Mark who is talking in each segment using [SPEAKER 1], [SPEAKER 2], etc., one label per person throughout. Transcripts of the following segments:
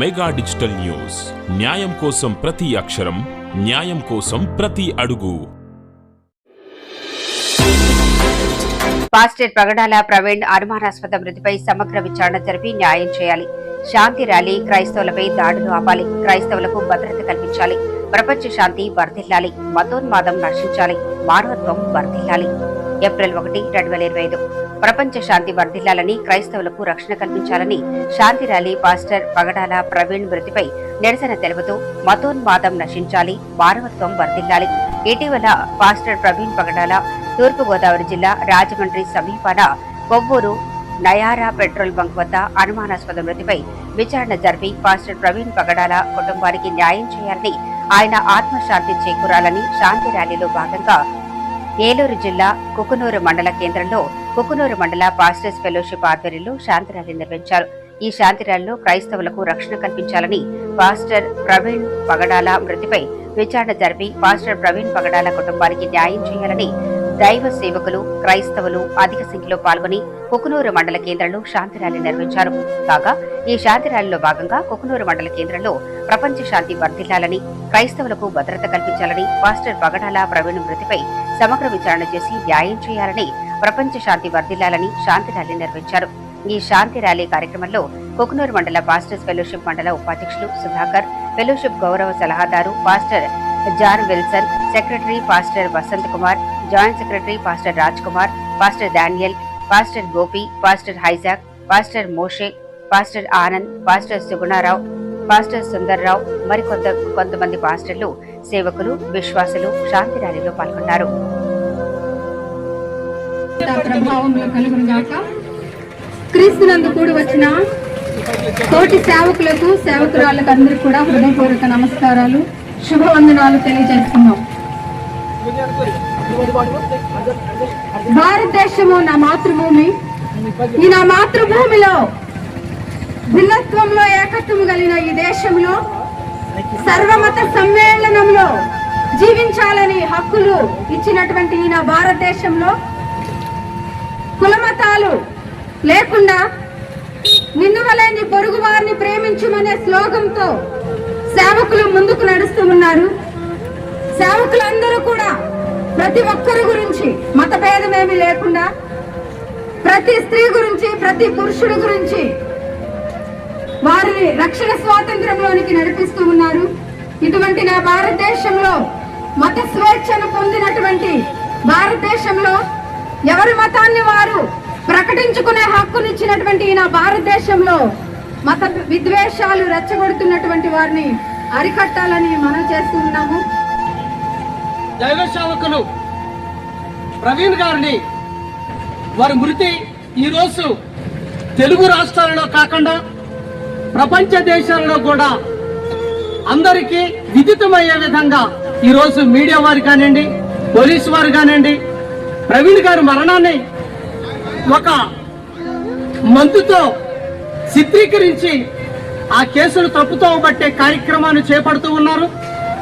[SPEAKER 1] Mega digital news, న్యాయం కోసం ప్రతి అక్షరం, న్యాయం కోసం ప్రతి అడుగు.
[SPEAKER 2] పాస్టర్ పగడాల ప్రవీణ్ అనుమానాస్పద మృతిపై సమగ్ర విచారణ జరిపి న్యాయం చేయాలి. శాంతి ర్యాలీ, క్రైస్తవులపై దాడులు ఆపాలి. క్రైస్తవులకు భద్రత కల్పించాలి. ప్రపంచ శాంతి వర్ధిల్లాలి. మతోన్మాదం నశించాలి. మానవత్వం వర్ధిల్లాలి. ఏప్రిల్ 1, 2025 ప్రపంచ శాంతి వర్ధిల్లాలని, క్రైస్తవులకు రక్షణ కల్పించాలని శాంతి ర్యాలీ పాస్టర్ పగడాల ప్రవీణ్ మృతిపై నిరసన తెలుపుతూ మతోన్మాదం నశించాలి, మానవత్వం వర్ధిల్లాలి. ఇటీవల పాస్టర్ ప్రవీణ్ పగడాల తూర్పుగోదావరి జిల్లా రాజమండ్రి సమీపాన కొవ్వూరు నయారా పెట్రోల్ బంక్ వద్ద అనుమానాస్పద మృతిపై విచారణ జరిపి పాస్టర్ ప్రవీణ్ పగడాల కుటుంబానికి న్యాయం చేయాలని, ఆయన ఆత్మశాంతి చేకూరాలని శాంతి ర్యాలీలో భాగంగా ఏలూరు జిల్లా కుకునూరు మండల కేంద్రంలో కుకునూరు మండల పాస్టర్స్ ఫెలోషిప్ ఆధ్వర్యంలో శాంతి ర్యాలీ నిర్వహించారు. ఈ శాంతి ర్యాలీలో క్రైస్తవులకు రక్షణ కల్పించాలని, పాస్టర్ ప్రవీణ్ పగడాల మృతిపై విచారణ జరిపి పాస్టర్ ప్రవీణ్ పగడాల కుటుంబానికి న్యాయం చేయాలని దైవ సేవకులు, క్రైస్తవులు అధిక సంఖ్యలో పాల్గొని కుకునూరు మండల కేంద్రంలో శాంతి ర్యాలీ నిర్వహించారు. కాగా ఈ శాంతి ర్యాలీలో భాగంగా కుకునూరు మండల కేంద్రంలో ప్రపంచ శాంతి వర్ధిల్లాలని, క్రైస్తవులకు భద్రత కల్పించాలని, పాస్టర్ పగడాల ప్రవీణ్ మృతిపై సమగ్ర విచారణ చేసి న్యాయం చేయాలని, ప్రపంచ శాంతి వర్ధిల్లాలని శాంతి ర్యాలీ నిర్వహించారు. ఈ శాంతి ర్యాలీ కార్యక్రమంలో కుకునూరు మండల పాస్టర్స్ ఫెలోషిప్ మండల ఉపాధ్యక్షులు సుధాకర్, ఫెలోషిప్ గౌరవ సలహాదారు pastor John Wilson, secretary pastor Vasanth Kumar, joint secretary pastor Raj Kumar, pastor Daniel, pastor Gopi, pastor హైజాక్, pastor Moshe, pastor Anand, pastor Sugunarao, pastor Sundarrao, కొంతమంది పాస్టర్లు, సేవకులు, విశ్వాసులు శాంతి ర్యాలీలో పాల్గొన్నారు.
[SPEAKER 3] క్రీస్తునందు కూడి వచ్చిన తోటి సేవకులకు, సేవకురాలకు అందరికీ కూడా హృదయపూర్వక నమస్కారాలు, శుభవందనాలు తెలియజేస్తున్నాం. భారతదేశము నా మాతృభూమి. ఈ నా మాతృభూమిలో భిన్నత్వంలో ఏకత్వం కలిగిన ఈ దేశంలో సర్వమత సమ్మేళనంలో జీవించాలని హక్కులు ఇచ్చినటువంటి ఈ నా భారతదేశంలో కులమతాలు లేకుండా నిన్ను వలె నీ పొరుగు వారిని ప్రేమించుమనే స్లోగంతో సేవకులు ముందుకు నడుస్తూ ఉన్నారు. సేవకులందరూ కూడా ప్రతి ఒక్కరి గురించి మత భేదమేమీ లేకుండా, ప్రతి స్త్రీ గురించి, ప్రతి పురుషుడి గురించి వారిని రక్షణ స్వాతంత్రంలోనికి నడిపిస్తూ ఉన్నారు. ఇటువంటి నా భారతదేశంలో మత స్వేచ్ఛను పొందినటువంటి భారతదేశంలో ఎవరి మతాన్ని వారు ప్రకటించుకునే హక్కునిచ్చినటువంటి నా భారతదేశంలో మత విద్వేషాలు రెచ్చగొడుతున్నటువంటి వారిని అరికట్టాలని మనం చేస్తూ ఉన్నాము.
[SPEAKER 4] దైవ సేవకులు ప్రవీణ్ గారిని వారి మృతి ఈరోజు తెలుగు రాష్ట్రాలలో కాకుండా ప్రపంచ దేశాలలో కూడా అందరికీ విదితమయ్యే విధంగా ఈరోజు మీడియా వారు కానివ్వండి, పోలీసు వారు కానివ్వండి, ప్రవీణ్ గారి మరణాన్ని ఒక మందుతో చిత్రీకరించి ఆ కేసును తప్పుతో పట్టే కార్యక్రమాన్ని చేపడుతూ ఉన్నారు.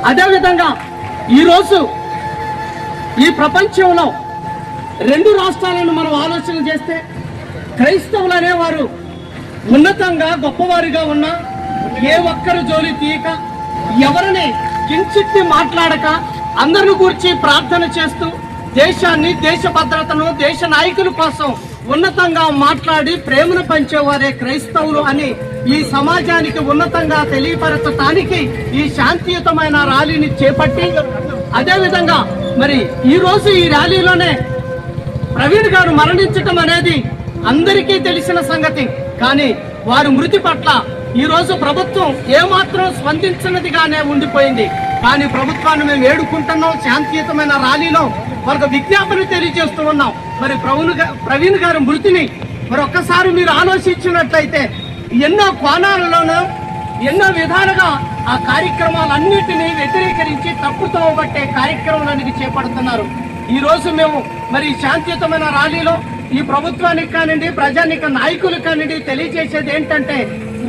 [SPEAKER 4] అదేవిధంగా ఈరోజు ఈ ప్రపంచంలో 2 రాష్ట్రాలను మనం ఆలోచన చేస్తే క్రైస్తవులు అనేవారు ఉన్నతంగా గొప్పవారిగా ఉన్నా ఏ ఒక్కరు జోలి తీయక, ఎవరిని కించిత్తి మాట్లాడక, అందరిని గురించి ప్రార్థన చేస్తూ దేశాన్ని, దేశ భద్రతను, దేశ నాయకుల కోసం ఉన్నతంగా మాట్లాడి ప్రేమను పంచేవారే క్రైస్తవులు అని ఈ సమాజానికి ఉన్నతంగా తెలియపరచటానికి ఈ శాంతియుతమైన ర్యాలీని చేపట్టి, అదేవిధంగా మరి ఈ రోజు ఈ ర్యాలీలోనే ప్రవీణ్ గారు మరణించటం అనేది అందరికీ తెలిసిన సంగతి. కానీ వారి మృతి పట్ల ఈ రోజు ప్రభుత్వం ఏమాత్రం స్పందించినదిగానే ఉండిపోయింది. కానీ ప్రభుత్వాన్ని మేము వేడుకుంటున్నాం. శాంతియుతమైన ర్యాలీలో వారికి విజ్ఞాపన తెలియజేస్తూ ఉన్నాం. మరి ప్రవీణ్ గారి మృతిని మరొక్కసారి మీరు ఆలోచించినట్లయితే ఎన్నో కోణాలలోనూ ఎన్నో విధాలుగా ఆ కార్యక్రమాలన్నిటినీ వ్యతిరేకరించి తప్పుతో పట్టే కార్యక్రమాలన్నీ చేపడుతున్నారు. ఈ రోజు మేము మరి శాంతియుతమైన ర్యాలీలో ఈ ప్రభుత్వానికి కానివ్వండి, ప్రజానిక నాయకులకు కానివ్వండి తెలియజేసేది ఏంటంటే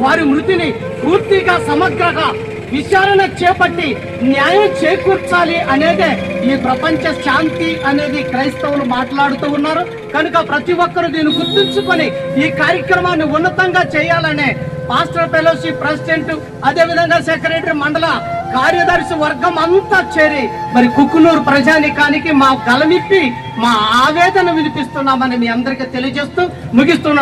[SPEAKER 4] వారి మృతిని పూర్తిగా సమగ్రంగా విచారణ చేపట్టి న్యాయం చేకూర్చాలి అనేదే ఈ ప్రపంచ శాంతి అనేది క్రైస్తవులు మాట్లాడుతూ ఉన్నారు. కనుక ప్రతి ఒక్కరు దీన్ని గుర్తుంచుకొని ఈ కార్యక్రమాన్ని ఉన్నతంగా చేయాలనే పాస్టర్ ఫెలోషిప్ ప్రెసిడెంట్, అదే విధంగా సెక్రటరీ, మండల కార్యదర్శి వర్గం అంతా చేరి మరి కుక్కునూరు ప్రజానికానికి మా గలమిప్పి మా ఆవేదన వినిపిస్తున్నామని మీ అందరికీ తెలియజేస్తూ ముగిస్తున్నాను.